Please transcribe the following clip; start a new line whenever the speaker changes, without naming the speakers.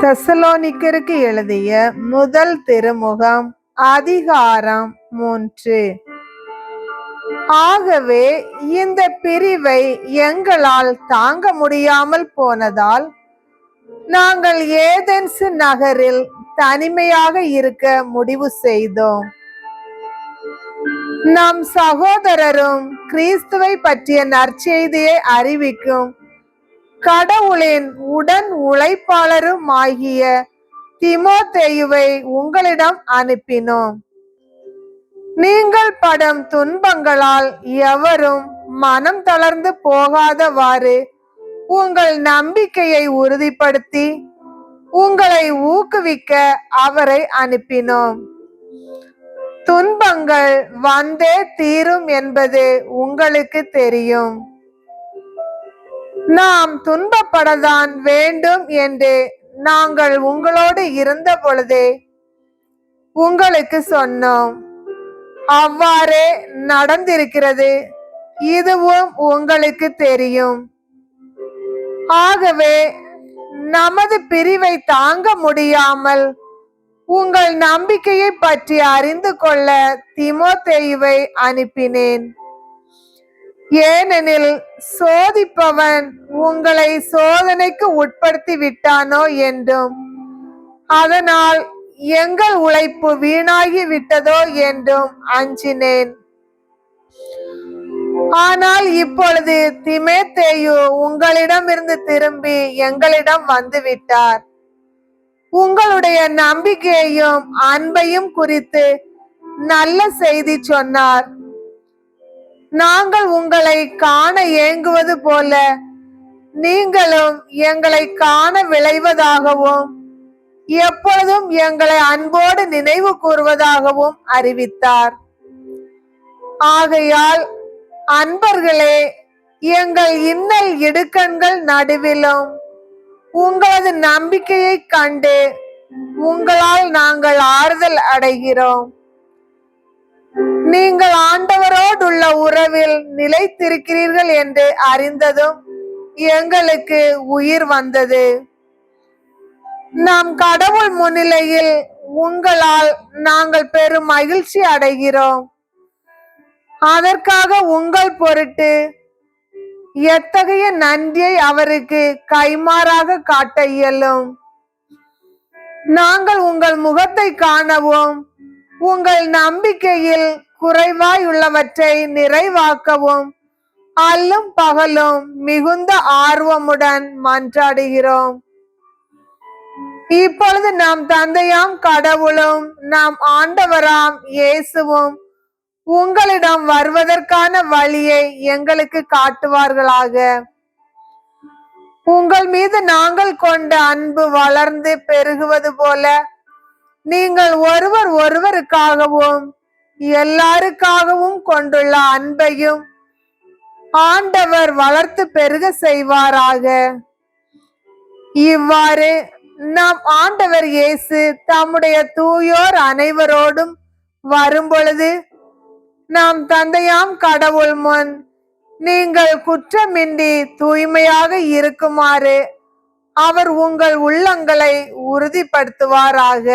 தெசலோனிக்கருக்கு எழுதிய முதல் திருமுகம் அதிகாரம் 3. ஆகவே இந்த பிரிவை எங்களால் தாங்க முடியாமல் போனதால் நாங்கள் ஏதென்சு நகரில் தனிமையாக இருக்க முடிவு செய்தோம். நம் சகோதரரும் கிறிஸ்துவை பற்றிய நற்செய்தியை அறிவிக்கும் கடவுளின் உடன் உழைப்பாளரும் ஆகிய தீமோத்தேயுவை உங்களிடம் அனுப்பினோம். நீங்கள் படும் துன்பங்களால் எவரும் மனம் தளர்ந்து போகாதவாறு உங்கள் நம்பிக்கையை உறுதிப்படுத்தி உங்களை ஊக்குவிக்க அவரை அனுப்பினோம். துன்பங்கள் வந்தே தீரும் என்பது உங்களுக்கு தெரியும். நாம் துன்பப்படத்தான் வேண்டும் என்று நாங்கள் உங்களோடு இருந்த பொழுதே உங்களுக்கு சொன்னோம். அவ்வாறே நடந்திருக்கிறது, இதுவும் உங்களுக்கு தெரியும். ஆகவே நமது பிரிவை தாங்க முடியாமல் உங்கள் நம்பிக்கையை பற்றி அறிந்து கொள்ள தீமோத்தேயுவை அனுப்பினேன். ஏனெனில் சோதிப்பவன் உங்களை சோதனைக்கு உட்படுத்தி விட்டானோ என்றும் அதனால் எங்கள் உழைப்பு வீணாகி விட்டதோ என்றும் அஞ்சினேன். ஆனால் இப்பொழுது தீமோத்தேயு உங்களிடமிருந்து திரும்பி எங்களிடம் வந்துவிட்டார். உங்களுடைய நம்பிக்கையையும் அன்பையும் குறித்து நல்ல செய்தி சொன்னார். நாங்கள் உங்களை காண ஏங்குவது போல நீங்களும் எங்களை காண விளைவதாகவும் எப்பொழுதும் எங்களை அன்போடு நினைவு கூறுவதாகவும் அறிவித்தார். ஆகையால் அன்பர்களே, எங்கள் இன்னல் இடுக்கண்கள் நடுவிலும் உங்களது நம்பிக்கையை கண்டு உங்களால் நாங்கள் ஆறுதல் அடைகிறோம். நீங்கள் ஆண்டவரோடுள்ள உறவில் நிலைத்திருக்கிறீர்கள் என்று அறிந்ததும் எங்களுக்கு உயிர் வந்தது. நாம் கடவுள் முன்னிலையில் உங்களால் நாங்கள் பெரும் மகிழ்ச்சி அடைகிறோம். அதற்காக உங்கள் பொருட்டு எத்தகைய நன்றியை அவருக்கு கைமாறாக காட்ட இயலும். நாங்கள் உங்கள் முகத்தை காணவும் உங்கள் நம்பிக்கையில் குறைவாயுள்ளவற்றை நிறைவாக்கவும் அல்லும் பகலும் மிகுந்த ஆர்வமுடன் மன்றாடுகிறோம். இப்பொழுது நாம் தந்தையாம் கடவுளும் நாம் ஆண்டவராம் இயேசுவும் உங்களிடம் வருவதற்கான வழியை எங்களுக்கு காட்டுவார்களாக. உங்கள் மீது நாங்கள் கொண்ட அன்பு வளர்ந்து பெருகுவது போல நீங்கள் ஒருவர் ஒருவருக்காகவும் எல்லாருக்காகவும் கொண்டுள்ள அன்பையும் ஆண்டவர் வளர்த்து பெருக செய்வாராக. இவ்வாறு நம் ஆண்டவர் இயேசு தம்முடைய தூயோர் அனைவரோடும் வரும்பொழுது நாம் தந்தையாம் கடவுள் முன் நீங்கள் குற்றமின்றி தூய்மையாக இருக்குமாறு அவர் உங்கள் உள்ளங்களை உறுதிப்படுத்துவாராக.